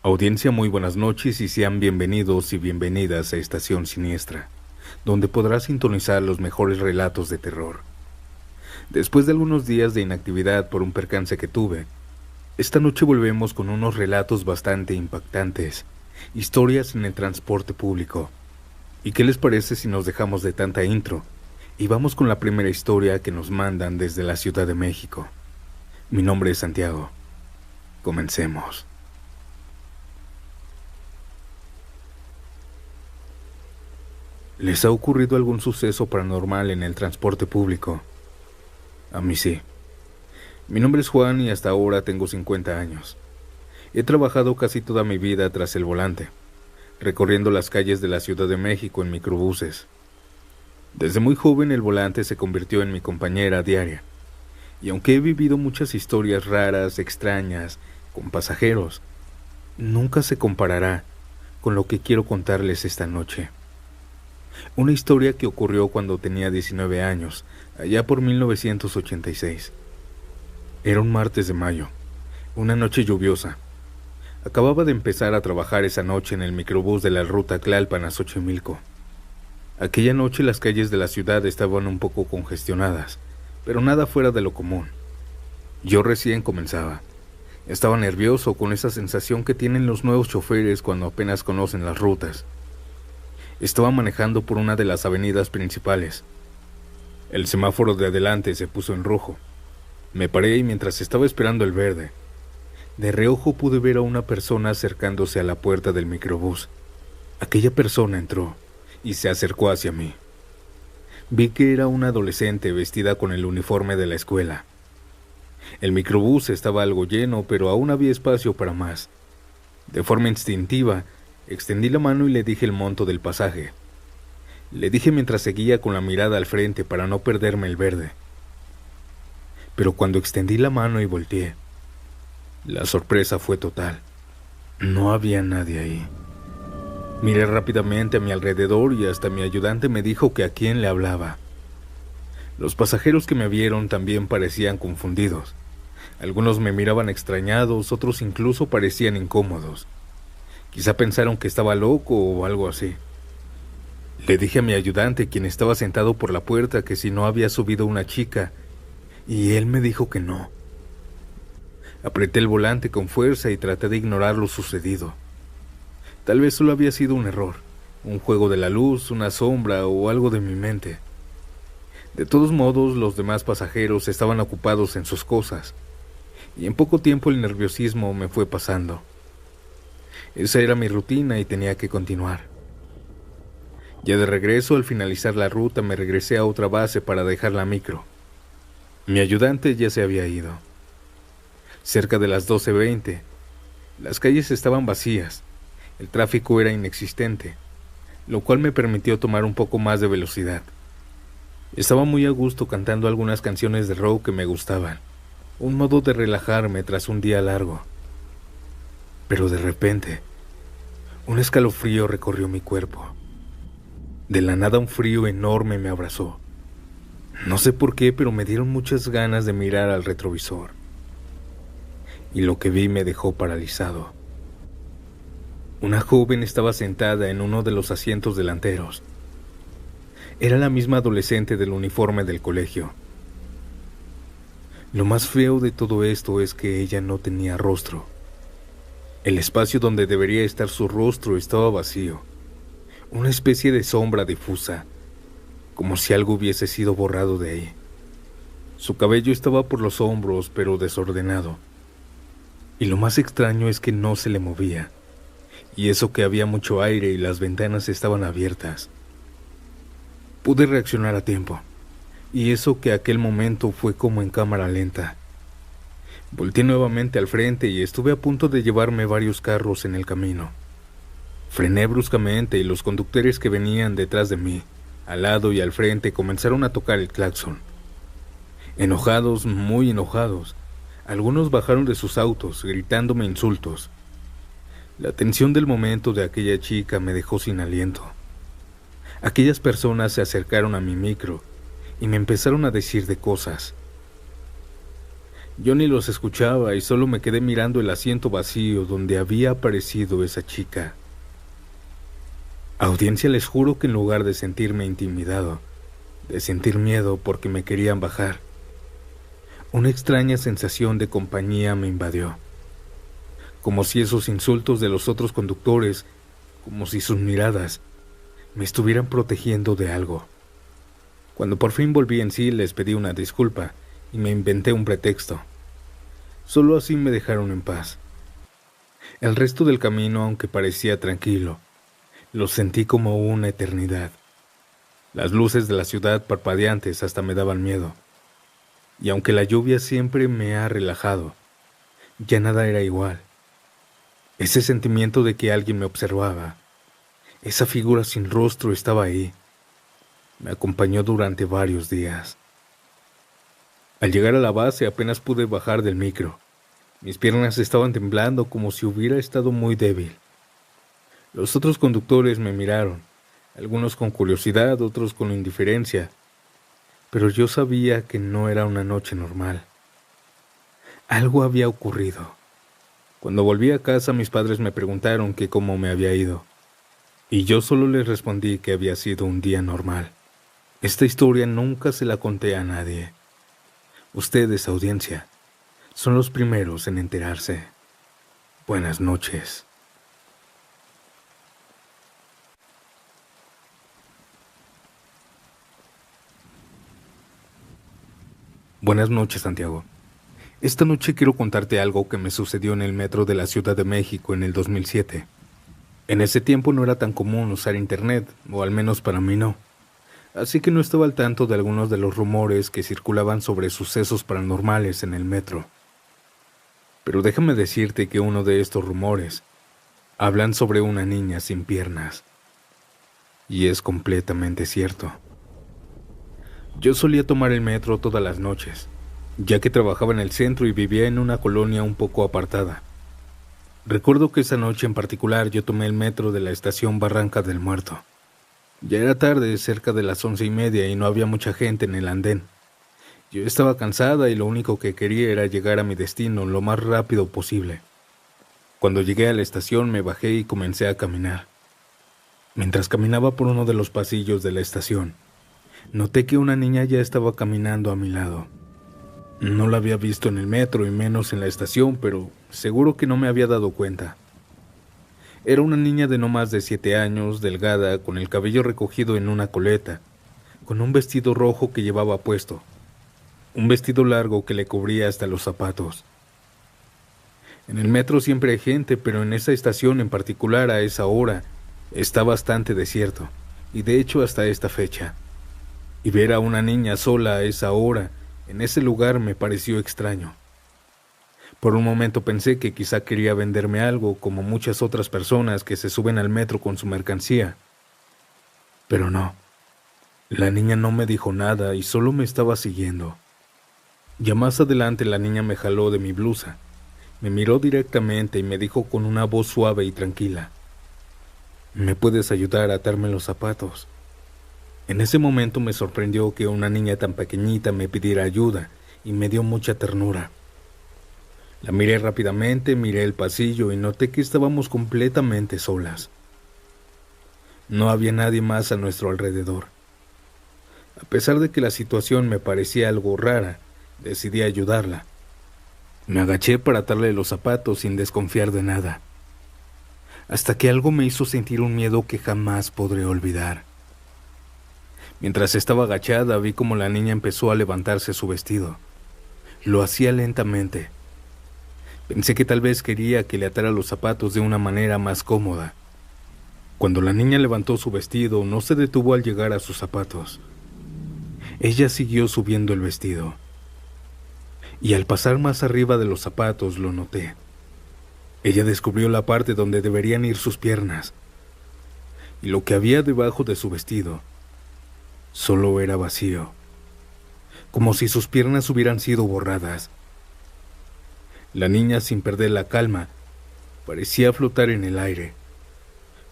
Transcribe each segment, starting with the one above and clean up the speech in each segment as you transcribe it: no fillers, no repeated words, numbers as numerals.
Audiencia, muy buenas noches y sean bienvenidos y bienvenidas a Estación Siniestra, donde podrás sintonizar los mejores relatos de terror. Después de algunos días de inactividad por un percance que tuve, esta noche volvemos con unos relatos bastante impactantes, historias en el transporte público. ¿Y qué les parece si nos dejamos de tanta intro y vamos con la primera historia que nos mandan desde la Ciudad de México? Mi nombre es Santiago. Comencemos. ¿Les ha ocurrido algún suceso paranormal en el transporte público? A mí sí. Mi nombre es Juan y hasta ahora tengo 50 años. He trabajado casi toda mi vida tras el volante, recorriendo las calles de la Ciudad de México en microbuses. Desde muy joven el volante se convirtió en mi compañera diaria, y aunque he vivido muchas historias raras, extrañas, con pasajeros, nunca se comparará con lo que quiero contarles esta noche. Una historia que ocurrió cuando tenía 19 años, allá por 1986. Era un martes de mayo, una noche lluviosa. Acababa de empezar a trabajar esa noche en el microbús de la ruta Tlalpan a Xochimilco. Aquella noche las calles de la ciudad estaban un poco congestionadas, pero nada fuera de lo común. Yo recién comenzaba. Estaba nervioso con esa sensación que tienen los nuevos choferes cuando apenas conocen las rutas. Estaba manejando por una de las avenidas principales. El semáforo de adelante se puso en rojo. Me paré y mientras estaba esperando el verde, de reojo pude ver a una persona acercándose a la puerta del microbús. Aquella persona entró y se acercó hacia mí. Vi que era una adolescente vestida con el uniforme de la escuela. El microbús estaba algo lleno, pero aún había espacio para más. De forma instintiva, extendí la mano y le dije el monto del pasaje. Le dije mientras seguía con la mirada al frente para no perderme el verde. Pero cuando extendí la mano y volteé, la sorpresa fue total. No había nadie ahí. Miré rápidamente a mi alrededor y hasta mi ayudante me dijo que a quién le hablaba. Los pasajeros que me vieron también parecían confundidos. Algunos me miraban extrañados, otros incluso parecían incómodos. Quizá pensaron que estaba loco o algo así. Le dije a mi ayudante, quien estaba sentado por la puerta, que si no había subido una chica, y él me dijo que no. Apreté el volante con fuerza y traté de ignorar lo sucedido. Tal vez solo había sido un error, un juego de la luz, una sombra o algo de mi mente. De todos modos, los demás pasajeros estaban ocupados en sus cosas, y en poco tiempo el nerviosismo me fue pasando. Esa era mi rutina y tenía que continuar. Ya de regreso, al finalizar la ruta, me regresé a otra base para dejar la micro. Mi ayudante ya se había ido. Cerca de las 12:20, las calles estaban vacías, el tráfico era inexistente, lo cual me permitió tomar un poco más de velocidad. Estaba muy a gusto cantando algunas canciones de rock que me gustaban, un modo de relajarme tras un día largo. Pero de repente, un escalofrío recorrió mi cuerpo. De la nada un frío enorme me abrazó. No sé por qué, pero me dieron muchas ganas de mirar al retrovisor. Y lo que vi me dejó paralizado. Una joven estaba sentada en uno de los asientos delanteros. Era la misma adolescente del uniforme del colegio. Lo más feo de todo esto es que ella no tenía rostro. El espacio donde debería estar su rostro estaba vacío, una especie de sombra difusa, como si algo hubiese sido borrado de ahí. Su cabello estaba por los hombros, pero desordenado. Y lo más extraño es que no se le movía, y eso que había mucho aire y las ventanas estaban abiertas. Pude reaccionar a tiempo, y eso que aquel momento fue como en cámara lenta. Volteé nuevamente al frente y estuve a punto de llevarme varios carros en el camino. Frené bruscamente y los conductores que venían detrás de mí, al lado y al frente, comenzaron a tocar el claxon. Enojados, muy enojados, algunos bajaron de sus autos, gritándome insultos. La tensión del momento de aquella chica me dejó sin aliento. Aquellas personas se acercaron a mi micro y me empezaron a decir de cosas. Yo ni los escuchaba y solo me quedé mirando el asiento vacío donde había aparecido esa chica. Audiencia, les juro que en lugar de sentirme intimidado, de sentir miedo porque me querían bajar, una extraña sensación de compañía me invadió, como si esos insultos de los otros conductores, como si sus miradas, me estuvieran protegiendo de algo. Cuando por fin volví en sí, les pedí una disculpa y me inventé un pretexto. Solo así me dejaron en paz. El resto del camino, aunque parecía tranquilo, lo sentí como una eternidad. Las luces de la ciudad parpadeantes hasta me daban miedo. Y aunque la lluvia siempre me ha relajado, ya nada era igual. Ese sentimiento de que alguien me observaba, esa figura sin rostro estaba ahí. Me acompañó durante varios días. Al llegar a la base apenas pude bajar del micro. Mis piernas estaban temblando como si hubiera estado muy débil. Los otros conductores me miraron, algunos con curiosidad, otros con indiferencia, pero yo sabía que no era una noche normal. Algo había ocurrido. Cuando volví a casa, mis padres me preguntaron que cómo me había ido, y yo solo les respondí que había sido un día normal. Esta historia nunca se la conté a nadie. Ustedes, audiencia, son los primeros en enterarse. Buenas noches. Buenas noches, Santiago. Esta noche quiero contarte algo que me sucedió en el metro de la Ciudad de México en el 2007. En ese tiempo no era tan común usar internet, o al menos para mí no. Así que no estaba al tanto de algunos de los rumores que circulaban sobre sucesos paranormales en el metro. Pero déjame decirte que uno de estos rumores hablan sobre una niña sin piernas. Y es completamente cierto. Yo solía tomar el metro todas las noches, ya que trabajaba en el centro y vivía en una colonia un poco apartada. Recuerdo que esa noche en particular yo tomé el metro de la estación Barranca del Muerto. Ya era tarde, cerca de las 11:30, y no había mucha gente en el andén. Yo estaba cansada y lo único que quería era llegar a mi destino lo más rápido posible. Cuando llegué a la estación me bajé y comencé a caminar. Mientras caminaba por uno de los pasillos de la estación, noté que una niña ya estaba caminando a mi lado. No la había visto en el metro y menos en la estación, pero seguro que no me había dado cuenta. Era una niña de no más de 7 años, delgada, con el cabello recogido en una coleta, con un vestido rojo que llevaba puesto, un vestido largo que le cubría hasta los zapatos. En el metro siempre hay gente, pero en esa estación en particular a esa hora está bastante desierto, y de hecho hasta esta fecha. Y ver a una niña sola a esa hora, en ese lugar, me pareció extraño. Por un momento pensé que quizá quería venderme algo, como muchas otras personas que se suben al metro con su mercancía. Pero no. La niña no me dijo nada y solo me estaba siguiendo. Ya más adelante la niña me jaló de mi blusa, me miró directamente y me dijo con una voz suave y tranquila: ¿me puedes ayudar a atarme los zapatos? En ese momento me sorprendió que una niña tan pequeñita me pidiera ayuda y me dio mucha ternura. La miré rápidamente, miré el pasillo y noté que estábamos completamente solas. No había nadie más a nuestro alrededor. A pesar de que la situación me parecía algo rara, decidí ayudarla. Me agaché para atarle los zapatos sin desconfiar de nada, hasta que algo me hizo sentir un miedo que jamás podré olvidar. Mientras estaba agachada, vi cómo la niña empezó a levantarse su vestido. Lo hacía lentamente. Pensé que tal vez quería que le atara los zapatos de una manera más cómoda. Cuando la niña levantó su vestido, no se detuvo al llegar a sus zapatos. Ella siguió subiendo el vestido. Y al pasar más arriba de los zapatos lo noté. Ella descubrió la parte donde deberían ir sus piernas. Y lo que había debajo de su vestido solo era vacío, como si sus piernas hubieran sido borradas. La niña, sin perder la calma, parecía flotar en el aire.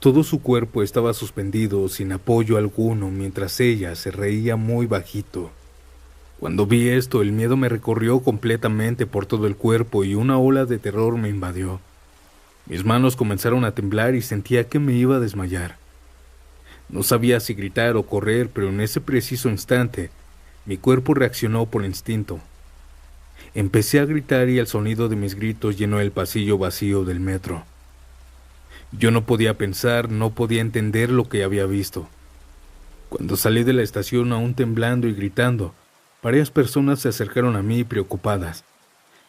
Todo su cuerpo estaba suspendido sin apoyo alguno mientras ella se reía muy bajito. Cuando vi esto, el miedo me recorrió completamente por todo el cuerpo y una ola de terror me invadió. Mis manos comenzaron a temblar y sentía que me iba a desmayar. No sabía si gritar o correr, pero en ese preciso instante, mi cuerpo reaccionó por instinto. Empecé a gritar y el sonido de mis gritos llenó el pasillo vacío del metro. Yo no podía pensar, no podía entender lo que había visto. Cuando salí de la estación aún temblando y gritando, varias personas se acercaron a mí preocupadas.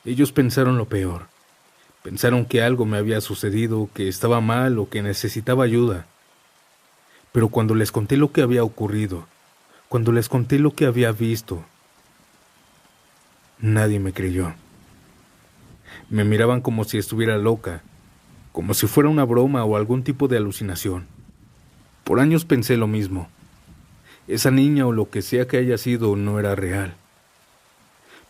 Ellos pensaron lo peor. Pensaron que algo me había sucedido, que estaba mal o que necesitaba ayuda. Pero cuando les conté lo que había ocurrido, cuando les conté lo que había visto, nadie me creyó. Me miraban como si estuviera loca, como si fuera una broma o algún tipo de alucinación. Por años pensé lo mismo. Esa niña o lo que sea que haya sido no era real.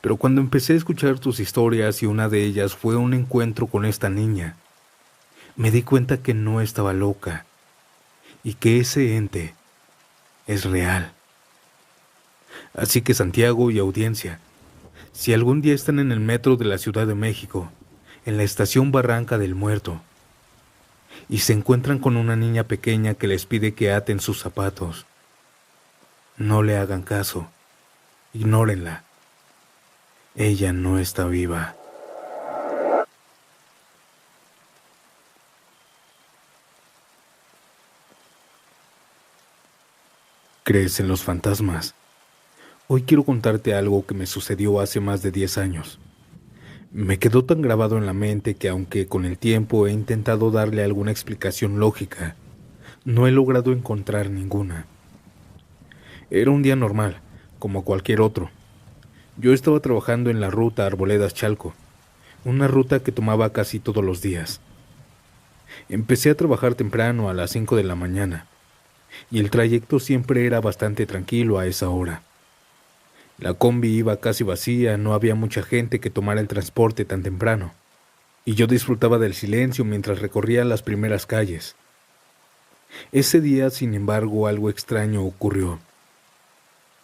Pero cuando empecé a escuchar tus historias y una de ellas fue un encuentro con esta niña, me di cuenta que no estaba loca y que ese ente es real. Así que Santiago y audiencia, si algún día están en el metro de la Ciudad de México, en la estación Barranca del Muerto, y se encuentran con una niña pequeña que les pide que aten sus zapatos, no le hagan caso, ignórenla. Ella no está viva. ¿Crees en los fantasmas? Hoy quiero contarte algo que me sucedió hace más de 10 años. Me quedó tan grabado en la mente que aunque con el tiempo he intentado darle alguna explicación lógica, no he logrado encontrar ninguna. Era un día normal, como cualquier otro. Yo estaba trabajando en la ruta Arboledas-Chalco, una ruta que tomaba casi todos los días. Empecé a trabajar temprano a las 5 de la mañana, y el trayecto siempre era bastante tranquilo a esa hora. La combi iba casi vacía, no había mucha gente que tomara el transporte tan temprano, y yo disfrutaba del silencio mientras recorría las primeras calles. Ese día, sin embargo, algo extraño ocurrió.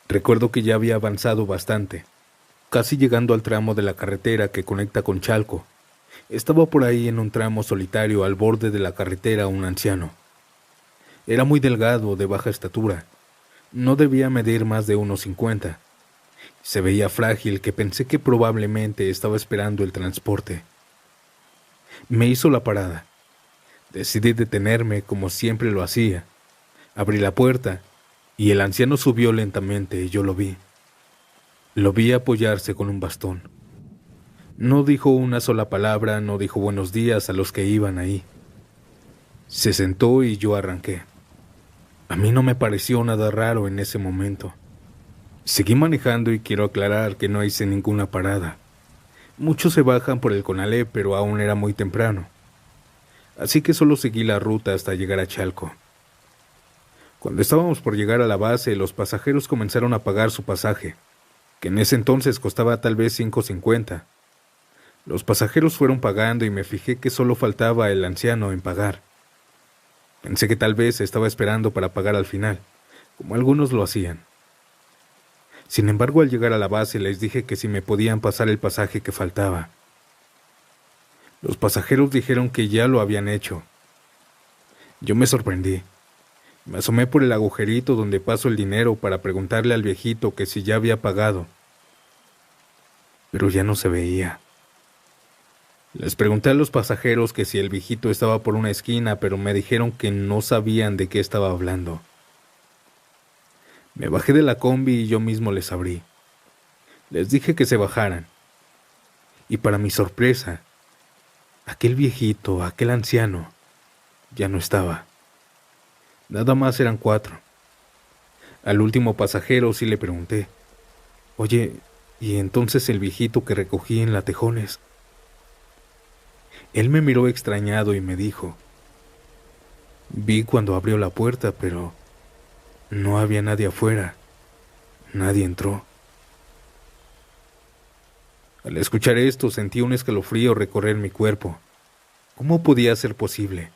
Recuerdo que ya había avanzado bastante, casi llegando al tramo de la carretera que conecta con Chalco. Estaba por ahí en un tramo solitario al borde de la carretera un anciano. Era muy delgado, de baja estatura. No debía medir más de 1,50. Se veía frágil, que pensé que probablemente estaba esperando el transporte. Me hizo la parada. Decidí detenerme como siempre lo hacía. Abrí la puerta y el anciano subió lentamente y yo lo vi. Lo vi apoyarse con un bastón. No dijo una sola palabra, no dijo buenos días a los que iban ahí. Se sentó y yo arranqué. A mí no me pareció nada raro en ese momento. Seguí manejando y quiero aclarar que no hice ninguna parada. Muchos se bajan por el Conalep, pero aún era muy temprano. Así que solo seguí la ruta hasta llegar a Chalco. Cuando estábamos por llegar a la base, los pasajeros comenzaron a pagar su pasaje, que en ese entonces costaba tal vez 5.50. Los pasajeros fueron pagando y me fijé que solo faltaba el anciano en pagar. Pensé que tal vez estaba esperando para pagar al final, como algunos lo hacían. Sin embargo, al llegar a la base les dije que si me podían pasar el pasaje que faltaba. Los pasajeros dijeron que ya lo habían hecho. Yo me sorprendí. Me asomé por el agujerito donde paso el dinero para preguntarle al viejito que si ya había pagado. Pero ya no se veía. Les pregunté a los pasajeros que si el viejito estaba por una esquina, pero me dijeron que no sabían de qué estaba hablando. Me bajé de la combi y yo mismo les abrí. Les dije que se bajaran. Y para mi sorpresa, aquel viejito, aquel anciano, ya no estaba. Nada más eran 4. Al último pasajero sí le pregunté, «Oye, ¿y entonces el viejito que recogí en la Tejones?» Él me miró extrañado y me dijo, «Vi cuando abrió la puerta, pero no había nadie afuera. Nadie entró». Al escuchar esto sentí un escalofrío recorrer mi cuerpo. ¿Cómo podía ser posible?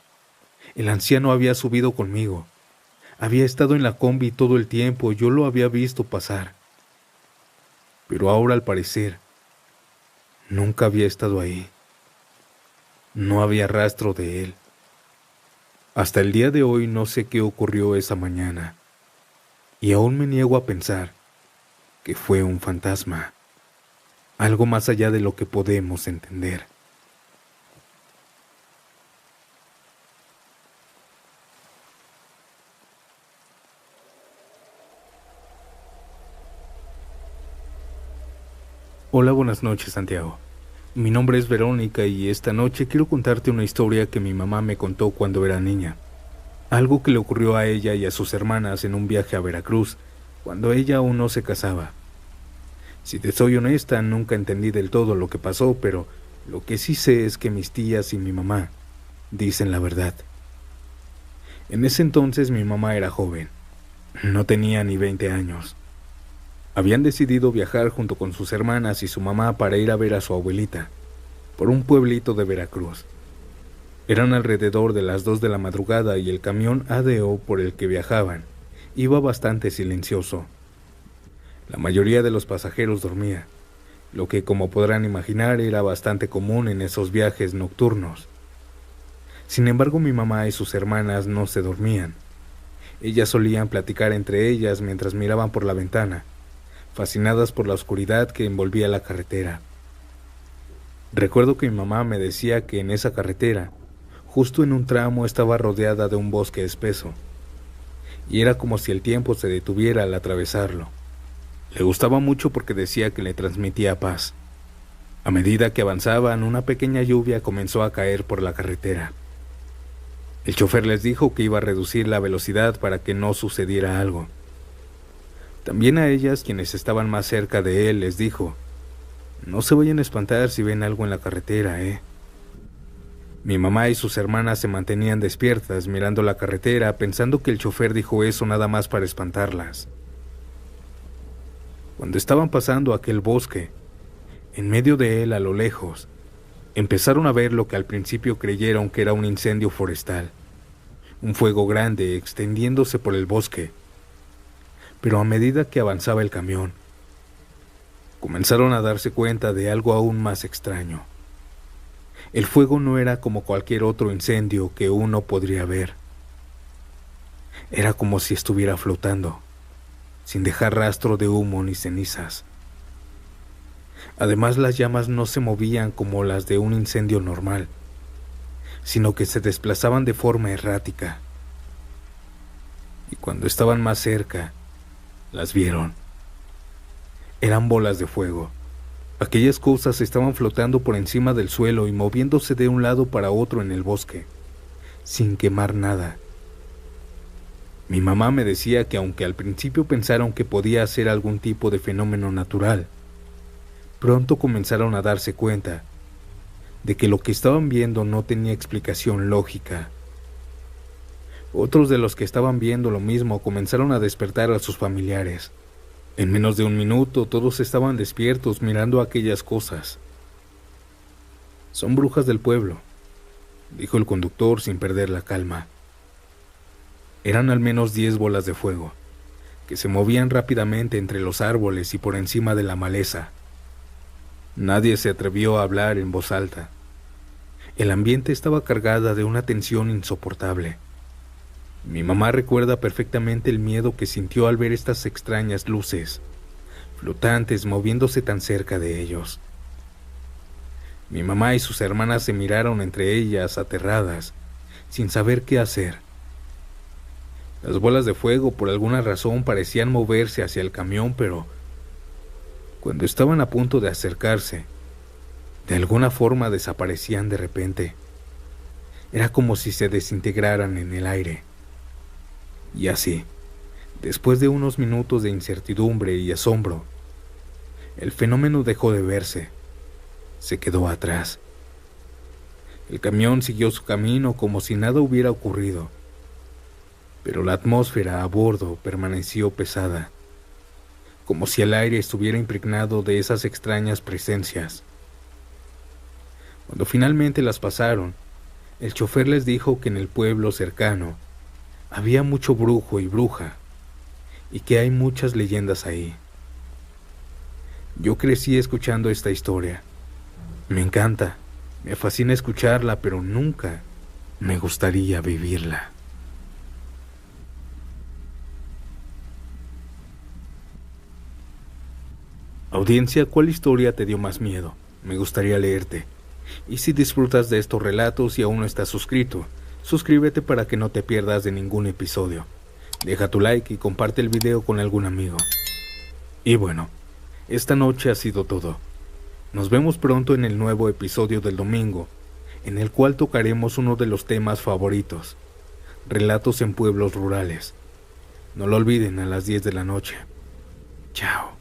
El anciano había subido conmigo. Había estado en la combi todo el tiempo, yo lo había visto pasar. Pero ahora, al parecer, nunca había estado ahí. No había rastro de él. Hasta el día de hoy no sé qué ocurrió esa mañana, y aún me niego a pensar que fue un fantasma, algo más allá de lo que podemos entender. Hola, buenas noches, Santiago. Mi nombre es Verónica y esta noche quiero contarte una historia que mi mamá me contó cuando era niña. Algo que le ocurrió a ella y a sus hermanas en un viaje a Veracruz, cuando ella aún no se casaba. Si te soy honesta, nunca entendí del todo lo que pasó, pero lo que sí sé es que mis tías y mi mamá dicen la verdad. En ese entonces mi mamá era joven, no tenía ni 20 años. Habían decidido viajar junto con sus hermanas y su mamá para ir a ver a su abuelita, por un pueblito de Veracruz. Eran alrededor de las 2 de la madrugada y el camión ADO por el que viajaban iba bastante silencioso. La mayoría de los pasajeros dormía, lo que, como podrán imaginar, era bastante común en esos viajes nocturnos. Sin embargo, mi mamá y sus hermanas no se dormían. Ellas solían platicar entre ellas mientras miraban por la ventana, fascinadas por la oscuridad que envolvía la carretera. Recuerdo que mi mamá me decía que en esa carretera, justo en un tramo, estaba rodeada de un bosque espeso, y era como si el tiempo se detuviera al atravesarlo. Le gustaba mucho porque decía que le transmitía paz. A medida que avanzaban, una pequeña lluvia comenzó a caer por la carretera. El chofer les dijo que iba a reducir la velocidad para que no sucediera algo. También a ellas, quienes estaban más cerca de él, les dijo: «No se vayan a espantar si ven algo en la carretera, ¿eh?». Mi mamá y sus hermanas se mantenían despiertas mirando la carretera, pensando que el chofer dijo eso nada más para espantarlas. Cuando estaban pasando aquel bosque, en medio de él, a lo lejos, empezaron a ver lo que al principio creyeron que era un incendio forestal, un fuego grande extendiéndose por el bosque. Pero a medida que avanzaba el camión, comenzaron a darse cuenta de algo aún más extraño. El fuego no era como cualquier otro incendio que uno podría ver. Era como si estuviera flotando, sin dejar rastro de humo ni cenizas. Además, las llamas no se movían como las de un incendio normal, sino que se desplazaban de forma errática. Y cuando estaban más cerca, las vieron. Eran bolas de fuego. Aquellas cosas estaban flotando por encima del suelo y moviéndose de un lado para otro en el bosque, sin quemar nada. Mi mamá me decía que aunque al principio pensaron que podía ser algún tipo de fenómeno natural, pronto comenzaron a darse cuenta de que lo que estaban viendo no tenía explicación lógica. Otros de los que estaban viendo lo mismo comenzaron a despertar a sus familiares. En menos de un minuto todos estaban despiertos mirando aquellas cosas. «Son brujas del pueblo», dijo el conductor sin perder la calma. Eran al menos 10 bolas de fuego, que se movían rápidamente entre los árboles y por encima de la maleza. Nadie se atrevió a hablar en voz alta. El ambiente estaba cargado de una tensión insoportable. Mi mamá recuerda perfectamente el miedo que sintió al ver estas extrañas luces, flotantes, moviéndose tan cerca de ellos. Mi mamá y sus hermanas se miraron entre ellas, aterradas, sin saber qué hacer. Las bolas de fuego, por alguna razón, parecían moverse hacia el camión, pero cuando estaban a punto de acercarse, de alguna forma desaparecían de repente. Era como si se desintegraran en el aire. Y así, después de unos minutos de incertidumbre y asombro, el fenómeno dejó de verse. Se quedó atrás. El camión siguió su camino como si nada hubiera ocurrido, pero la atmósfera a bordo permaneció pesada, como si el aire estuviera impregnado de esas extrañas presencias. Cuando finalmente las pasaron, el chofer les dijo que en el pueblo cercano había mucho brujo y bruja, y que hay muchas leyendas ahí. Yo crecí escuchando esta historia. Me encanta, me fascina escucharla, pero nunca me gustaría vivirla. Audiencia, ¿cuál historia te dio más miedo? Me gustaría leerte. Y si disfrutas de estos relatos y aún no estás suscrito, suscríbete para que no te pierdas de ningún episodio. Deja tu like y comparte el video con algún amigo. Y bueno, esta noche ha sido todo. Nos vemos pronto en el nuevo episodio del domingo, en el cual tocaremos uno de los temas favoritos: relatos en pueblos rurales. No lo olviden, a las 10 de la noche. Chao.